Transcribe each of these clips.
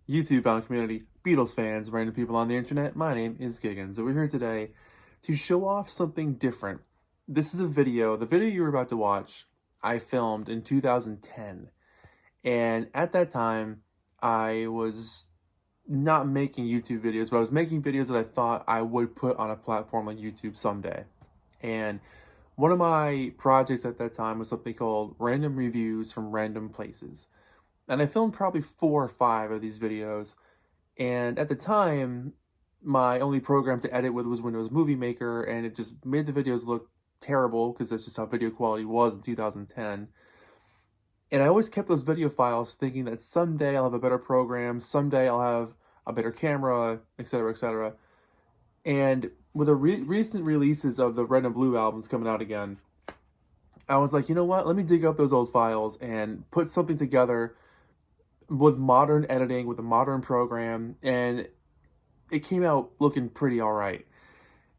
YouTube bound community, Beatles fans, random people on the internet. My name is Giggens, and we're here today to show off something different. This is a video, the video you're about to watch, I filmed in 2010. And at that time, I was not making YouTube videos, but I was making videos that I thought I would put on a platform like YouTube someday. And one of my projects at that time was something called Random Reviews from Random Places. And I filmed probably 4 or 5 of these videos. And at the time, my only program to edit with was Windows Movie Maker, and it just made the videos look terrible because that's just how video quality was in 2010. And I always kept those video files thinking that someday I'll have a better program, someday I'll have a better camera, etc., etc. And with the recent releases of the Red and Blue albums coming out again, I was like, you know what? Let me dig up those old files and put something together with modern editing, with a modern program, and it came out looking pretty all right.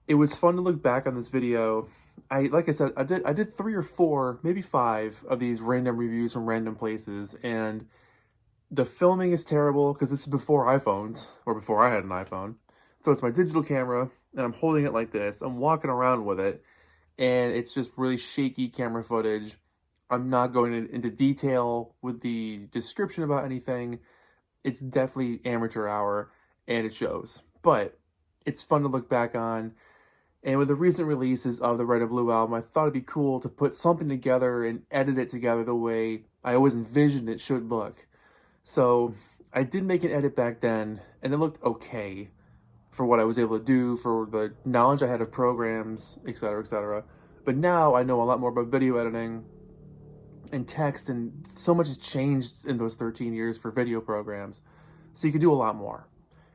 It was fun to look back on this video. Like I said, I did 3 or 4, maybe 5 of these random reviews from random places, and the filming is terrible because this is before iPhones, or before I had an iPhone. So it's my digital camera, and I'm holding it like this. I'm walking around with it, and it's just really shaky camera footage. I'm not going into detail with the description about anything. It's definitely amateur hour, and it shows. But it's fun to look back on. And with the recent releases of the Red and Blue album, I thought it'd be cool to put something together and edit it together the way I always envisioned it should look. So I did make an edit back then, and it looked okay for what I was able to do, for the knowledge I had of programs, etc., etc. But now I know a lot more about video editing and text, and so much has changed in those 13 years for video programs. So you can do a lot more.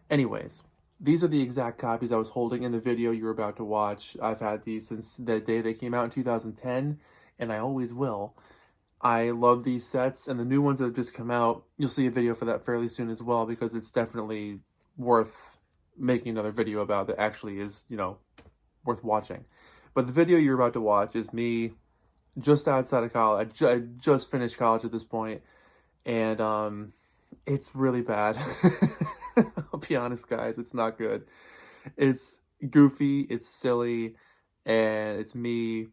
Anyways, these are the exact copies I was holding in the video you're about to watch. I've had these since the day they came out in 2010, and I always will. I love these sets, and the new ones that have just come out, you'll see a video for that fairly soon as well, because it's definitely worth making another video about that actually is, worth watching. But the video you're about to watch is me just outside of college. I just finished college at this point, and it's really bad. I'll be honest, guys, it's not good. It's goofy, it's silly, and it's me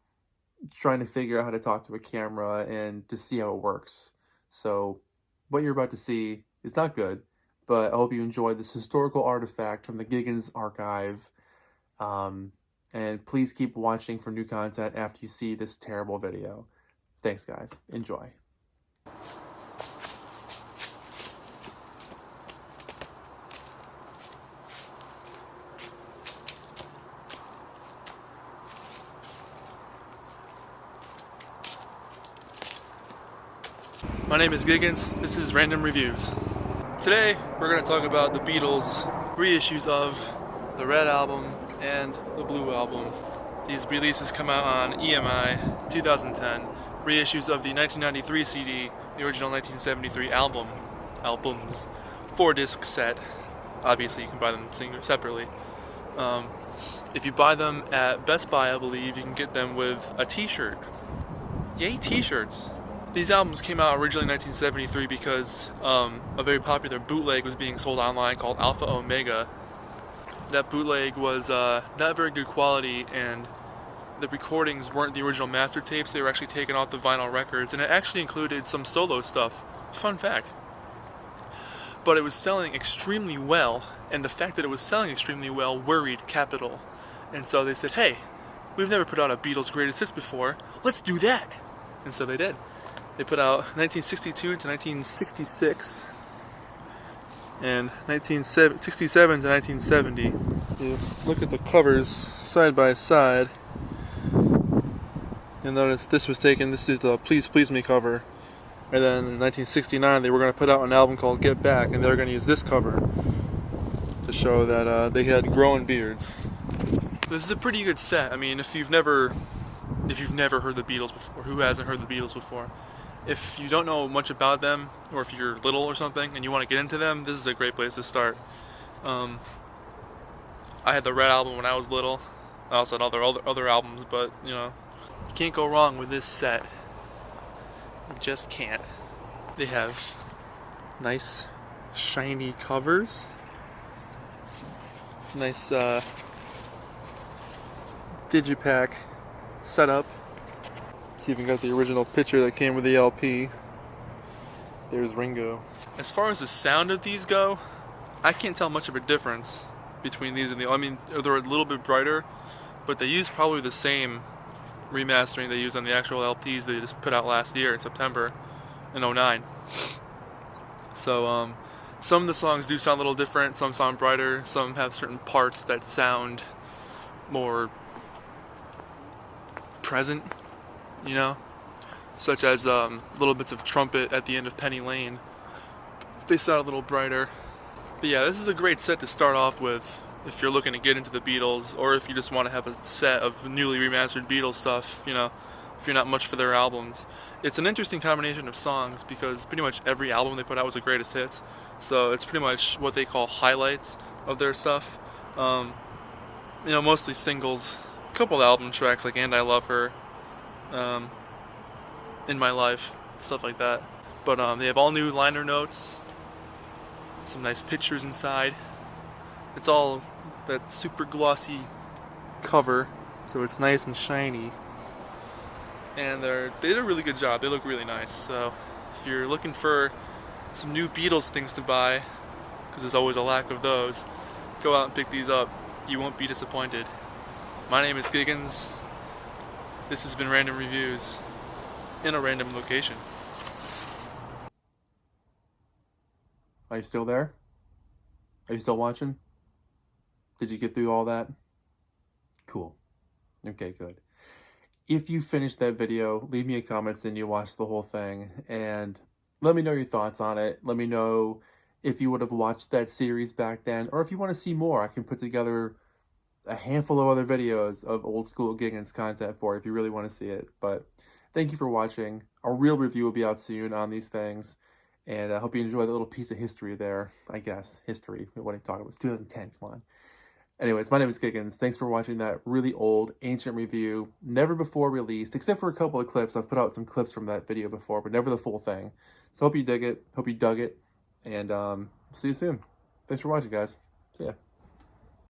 trying to figure out how to talk to a camera and to see how it works. So what you're about to see is not good, but I hope you enjoy this historical artifact from the Giggens archive. And please keep watching for new content after you see this terrible video. Thanks, guys. Enjoy. My name is Giggens. This is Random Reviews. Today we're going to talk about the Beatles reissues of the Red Album and the Blue Album. These releases come out on EMI 2010. Reissues of the 1993 CD, the original 1973 albums, 4-disc set. Obviously you can buy them separately. If you buy them at Best Buy, I believe, you can get them with a t-shirt. Yay, t-shirts! These albums came out originally in 1973 because a very popular bootleg was being sold online called Alpha Omega. That bootleg was not very good quality, and the recordings weren't the original master tapes. They were actually taken off the vinyl records, and it actually included some solo stuff. Fun fact. But it was selling extremely well, and the fact that it was selling extremely well worried Capitol. And so they said, hey, we've never put out a Beatles Greatest Hits before, let's do that! And so they did. They put out 1962 to 1966 and 1967 to 1970. You look at the covers side by side, you'll notice this is the Please Please Me cover. And then in 1969 they were going to put out an album called Get Back, and they were going to use this cover to show that they had growing beards. This is a pretty good set. I mean, if you've never heard the Beatles before, who hasn't heard the Beatles before? If you don't know much about them, or if you're little or something and you want to get into them, this is a great place to start. I had the Red Album when I was little. I also had other albums, but you can't go wrong with this set. You just can't. They have nice shiny covers. Nice digipack setup. It's even got the original picture that came with the LP. There's Ringo. As far as the sound of these go, I can't tell much of a difference between these and the. I mean, they're a little bit brighter, but they use probably the same remastering they use on the actual LPs they just put out last year in September in '09. So some of the songs do sound a little different. Some sound brighter. Some have certain parts that sound more present, you know, such as little bits of trumpet at the end of Penny Lane. They sound a little brighter. But yeah, this is a great set to start off with if you're looking to get into the Beatles, or if you just want to have a set of newly remastered Beatles stuff, you know, if you're not much for their albums. It's an interesting combination of songs because pretty much every album they put out was the greatest hits. So it's pretty much what they call highlights of their stuff. You know, mostly singles. A couple album tracks like And I Love Her, In My Life, stuff like that. But they have all new liner notes, some nice pictures inside. It's all that super glossy cover, so it's nice and shiny. And they did a really good job. They look really nice. So if you're looking for some new Beatles things to buy, because there's always a lack of those, go out and pick these up. You won't be disappointed. My name is Giggens. This has been Random Reviews in a random location. Are you still there? Are you still watching? Did you get through all that? Cool. Okay, good. If you finished that video, leave me a comment saying you watched the whole thing and let me know your thoughts on it. Let me know if you would have watched that series back then, or if you want to see more. I can put together a handful of other videos of old school Giggens content for you if you really want to see it. But thank you for watching. A real review will be out soon on these things. And I hope you enjoy the little piece of history there. I guess. History. What are you talking about? It's 2010. Come on. Anyways, my name is Giggens. Thanks for watching that really old, ancient review. Never before released, except for a couple of clips. I've put out some clips from that video before, but never the full thing. So hope you dig it. Hope you dug it. And see you soon. Thanks for watching, guys. See ya.